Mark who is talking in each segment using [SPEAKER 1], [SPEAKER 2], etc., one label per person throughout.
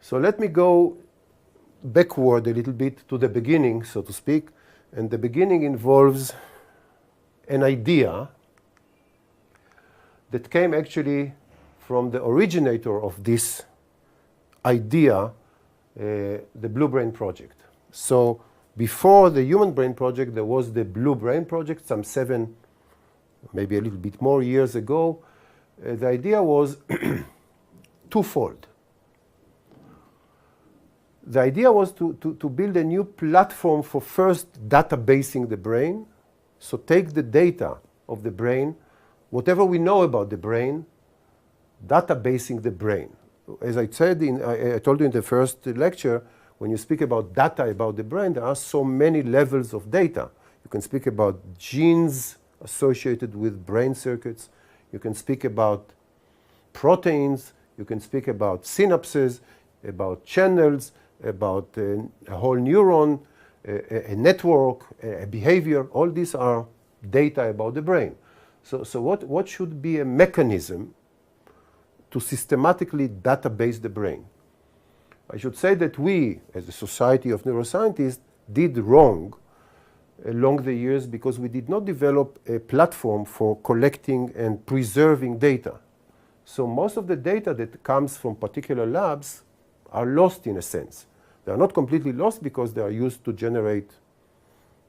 [SPEAKER 1] So let me go backward a little bit to the beginning, so to speak. And the beginning involves an idea that came actually from the originator of this idea, the Blue Brain Project. So before the Human Brain Project, there was the Blue Brain Project, some 7, maybe a little bit more years ago. The idea was twofold. The idea was to build a new platform for first databasing the brain. So take the data of the brain, whatever we know about the brain, databasing the brain. As I said, I told you in the first lecture, when you speak about data about the brain, there are so many levels of data. You can speak about genes associated with brain circuits. You can speak about proteins. You can speak about synapses, about channels, about a whole neuron, a network, a behavior. All these are data about the brain. So what should be a mechanism to systematically database the brain? I should say that we, as a society of neuroscientists, did wrong along the years because we did not develop a platform for collecting and preserving data. So most of the data that comes from particular labs are lost in a sense. They are not completely lost because they are used to generate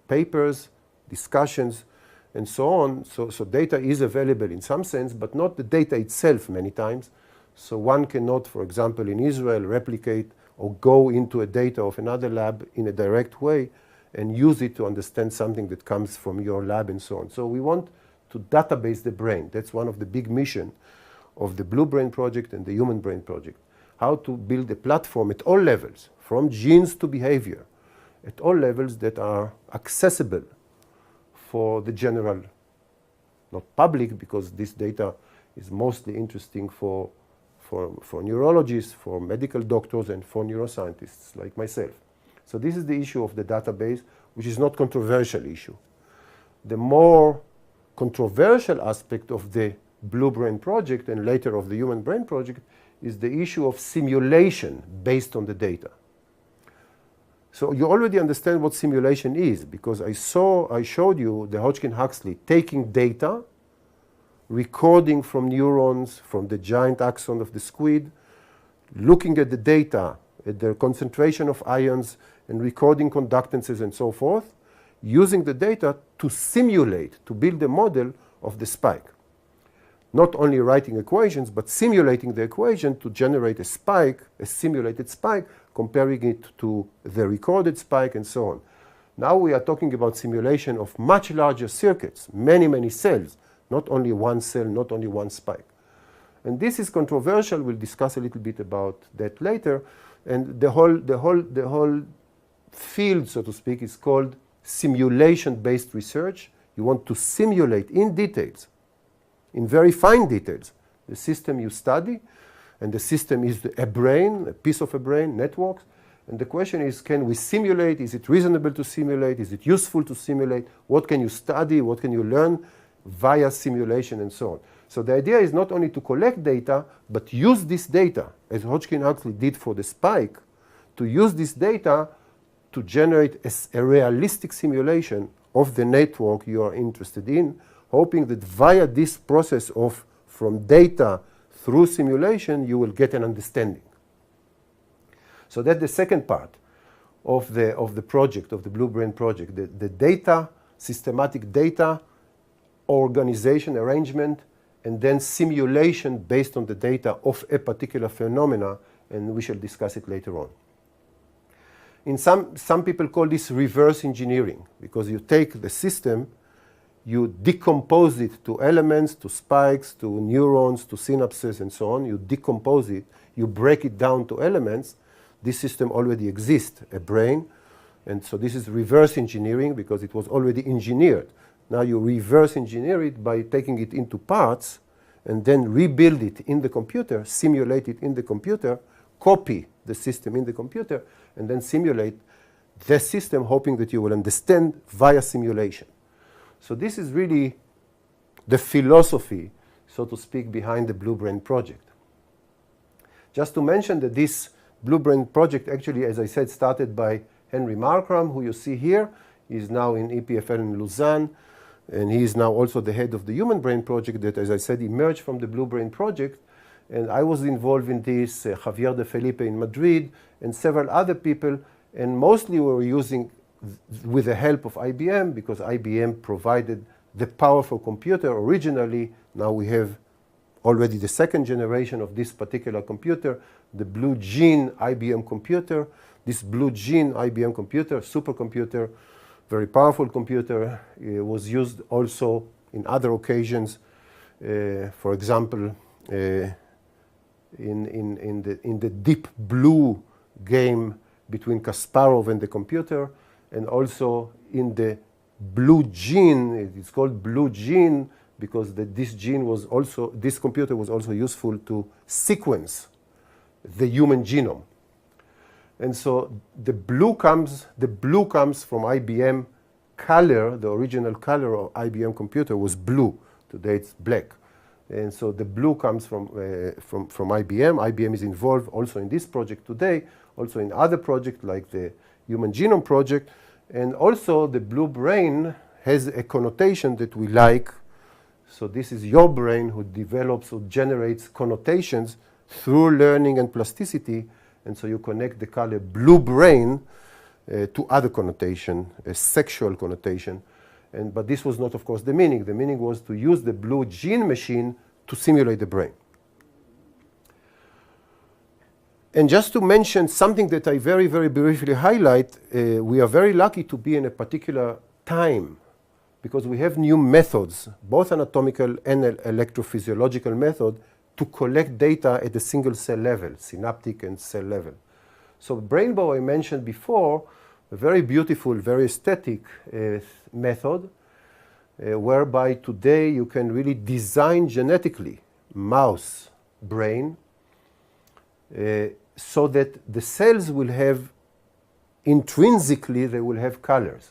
[SPEAKER 1] papers, discussions, and so on. So data is available in some sense, but not the data itself many times. So one cannot, for example, in Israel, replicate or go into a data of another lab in a direct way and use it to understand something that comes from your lab and so on. So we want to database the brain. That's one of the big missions of the Blue Brain Project and the Human Brain Project. How to build a platform at all levels, from genes to behavior, at all levels that are accessible for the general, not public, because this data is mostly interesting for neurologists, for medical doctors, and for neuroscientists like myself. So this is the issue of the database, which is not a controversial issue. The more controversial aspect of the Blue Brain Project and later of the Human Brain Project is the issue of simulation based on the data. So you already understand what simulation is, because I showed you the Hodgkin-Huxley taking data, recording from neurons, from the giant axon of the squid, looking at the data, at the concentration of ions, and recording conductances and so forth, using the data to simulate, to build a model of the spike. Not only writing equations, but simulating the equation to generate a spike, a simulated spike, comparing it to the recorded spike and so on. Now we are talking about simulation of much larger circuits, many, many cells, not only one cell, not only one spike. And this is controversial. We'll discuss a little bit about that later. And the whole field, so to speak, is called simulation-based research. You want to simulate in details, in very fine details, the system you study. And the system is a brain, a piece of a brain, networks. And the question is, can we simulate? Is it reasonable to simulate? Is it useful to simulate? What can you study? What can you learn via simulation and so on? So the idea is not only to collect data, but use this data, as Hodgkin-Huxley did for the spike, to use this data to generate a realistic simulation of the network you are interested in, hoping that via this process of from data through simulation, you will get an understanding. So that's the second part of the project, of the Blue Brain Project, the data, systematic data, organization, arrangement, and then simulation based on the data of a particular phenomena, and we shall discuss it later on. In some people call this reverse engineering, because you take the system, you decompose it to elements, to spikes, to neurons, to synapses, and so on. You decompose it, you break it down to elements. This system already exists, a brain, and so this is reverse engineering because it was already engineered. Now you reverse engineer it by taking it into parts and then rebuild it in the computer, simulate it in the computer, copy the system in the computer, and then simulate the system, hoping that you will understand via simulation. So this is really the philosophy, so to speak, behind the Blue Brain Project. Just to mention that this Blue Brain project actually, as I said, started by Henry Markram, who you see here. He's now in EPFL in Lausanne, and he is now also the head of the Human Brain project that, as I said, emerged from the Blue Brain project. And I was involved in this, Javier de Felipe in Madrid, and several other people, and mostly we were using with the help of IBM, because IBM provided the powerful computer originally. Now we have already the second generation of this particular computer, the Blue Gene IBM computer. This Blue Gene IBM computer, supercomputer, very powerful computer, was used also in other occasions. For example, in the Deep Blue game between Kasparov and the computer, and also in the Blue Gene. It's called Blue Gene because this computer was also useful to sequence the human genome. And so the blue comes from IBM color. The original color of IBM computer was blue. Today it's black. And so the blue comes from IBM. IBM is involved also in this project today, also in other projects like the Human Genome Project. And also the Blue Brain has a connotation that we like. So this is your brain who develops or generates connotations through learning and plasticity. And so you connect the color blue brain to other connotation, a sexual connotation. But this was not, of course, the meaning. The meaning was to use the blue gene machine to simulate the brain. And just to mention something that I very, very briefly highlight, we are very lucky to be in a particular time because we have new methods, both anatomical and electrophysiological method, to collect data at the single cell level, synaptic and cell level. So Brainbow, I mentioned before, a very beautiful, very aesthetic method, whereby today you can really design genetically mouse brain so that the cells will have, intrinsically, they will have colors.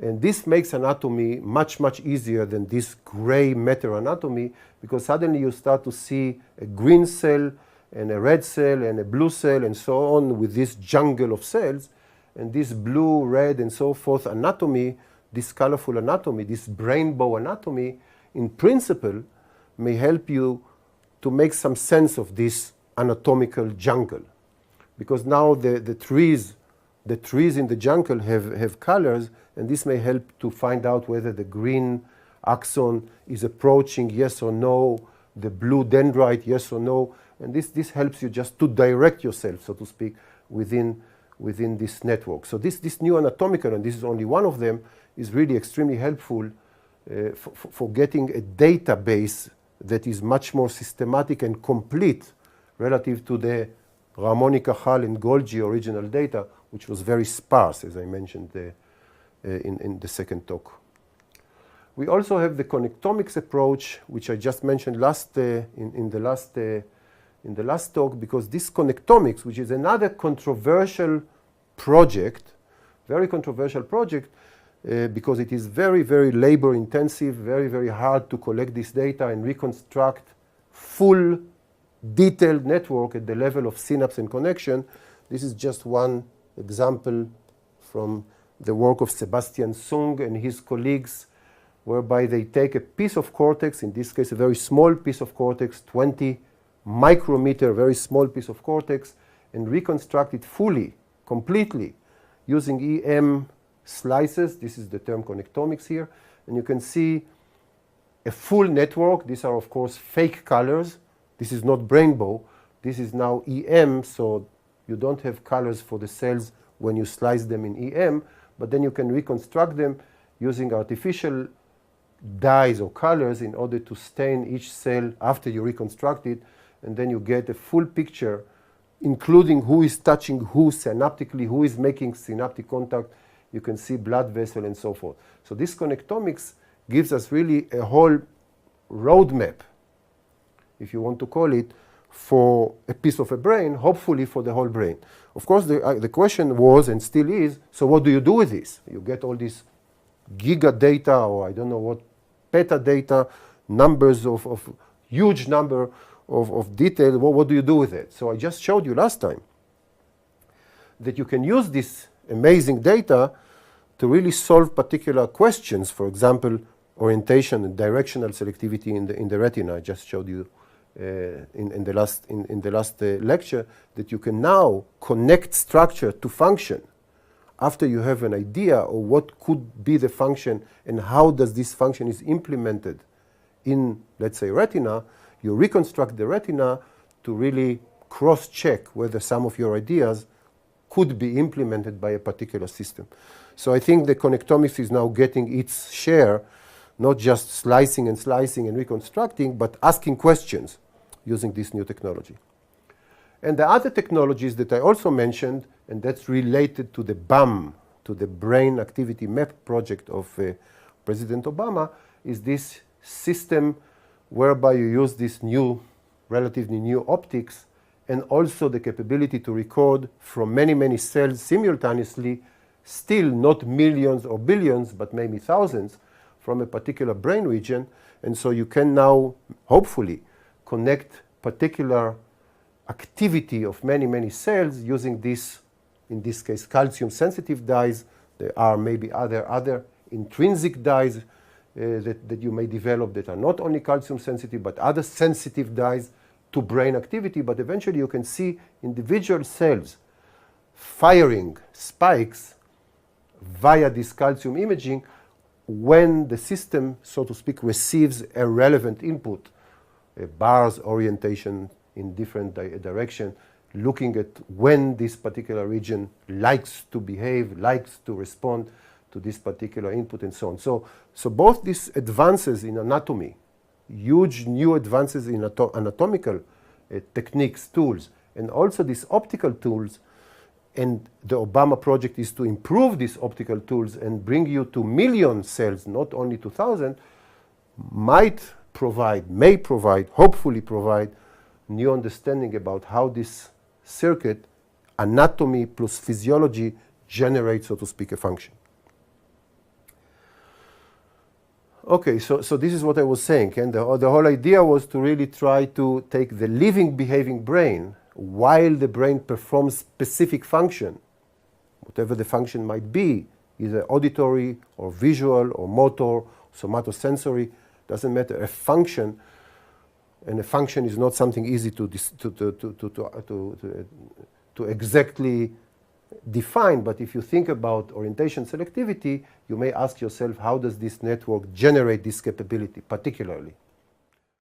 [SPEAKER 1] And this makes anatomy much, much easier than this gray matter anatomy, because suddenly you start to see a green cell and a red cell and a blue cell and so on with this jungle of cells. And this blue, red, and so forth anatomy, this colorful anatomy, this Brainbow anatomy, in principle, may help you to make some sense of this anatomical jungle. Because now the trees in the jungle have colors, and this may help to find out whether the green axon is approaching, yes or no, the blue dendrite, yes or no. And this helps you just to direct yourself, so to speak, within this network. So this new anatomical, and this is only one of them, is really extremely helpful for getting a database that is much more systematic and complete relative to the Ramon y Cajal and Golgi original data, which was very sparse, as I mentioned in the second talk. We also have the connectomics approach, which I just mentioned in the last talk, because this connectomics, which is another controversial project, very controversial project, because it is very, very labor intensive, very, very hard to collect this data and reconstruct full detailed network at the level of synapse and connection. This is just one example from the work of Sebastian Sung and his colleagues, whereby they take a piece of cortex, in this case a very small piece of cortex, 20 micrometer, very small piece of cortex, and reconstruct it fully, completely, using EM slices. This is the term connectomics here. And you can see a full network. These are, of course, fake colors. This is not Brainbow. This is now EM, so you don't have colors for the cells when you slice them in EM, but then you can reconstruct them using artificial dyes or colors in order to stain each cell after you reconstruct it, and then you get a full picture, including who is touching who synaptically, who is making synaptic contact. You can see blood vessel and so forth. So this connectomics gives us really a whole roadmap, if you want to call it, for a piece of a brain, hopefully for the whole brain. Of course, the question was, and still is, so what do you do with this? You get all this giga data, or I don't know what, peta data, numbers of huge number of detail. What do you do with it? So I just showed you last time that you can use this amazing data to really solve particular questions. For example, orientation and directional selectivity in the retina. I just showed you in the last lecture that you can now connect structure to function after you have an idea of what could be the function and how does this function is implemented in, let's say, retina. You reconstruct the retina to really cross-check whether some of your ideas could be implemented by a particular system. So I think the connectomics is now getting its share, not just slicing and reconstructing, but asking questions using this new technology. And the other technologies that I also mentioned, and that's related to the BAM, to the Brain Activity Map project of President Obama, is this system whereby you use this new, relatively new optics, and also the capability to record from many, many cells simultaneously, still not millions or billions, but maybe thousands from a particular brain region. And so you can now, hopefully, connect particular activity of many, many cells using this, in this case, calcium-sensitive dyes. There are maybe other intrinsic dyes that you may develop that are not only calcium-sensitive, but other sensitive dyes to brain activity. But eventually you can see individual cells firing spikes via this calcium imaging when the system, so to speak, receives a relevant input, a bar's orientation in different direction, looking at when this particular region likes to behave, likes to respond to this particular input, and so on. So both these advances in anatomy, huge new advances in anatomical techniques, tools, and also these optical tools, and the Obama project is to improve these optical tools and bring you to million cells, not only to 1,000, may provide, hopefully provide new understanding about how this circuit, anatomy plus physiology, generates, so to speak, a function. Okay, so this is what I was saying, and the whole idea was to really try to take the living, behaving brain while the brain performs specific function, whatever the function might be, either auditory or visual or motor, somatosensory, doesn't matter, a function. And a function is not something easy to exactly define, but if you think about orientation selectivity, you may ask yourself, how does this network generate this capability particularly?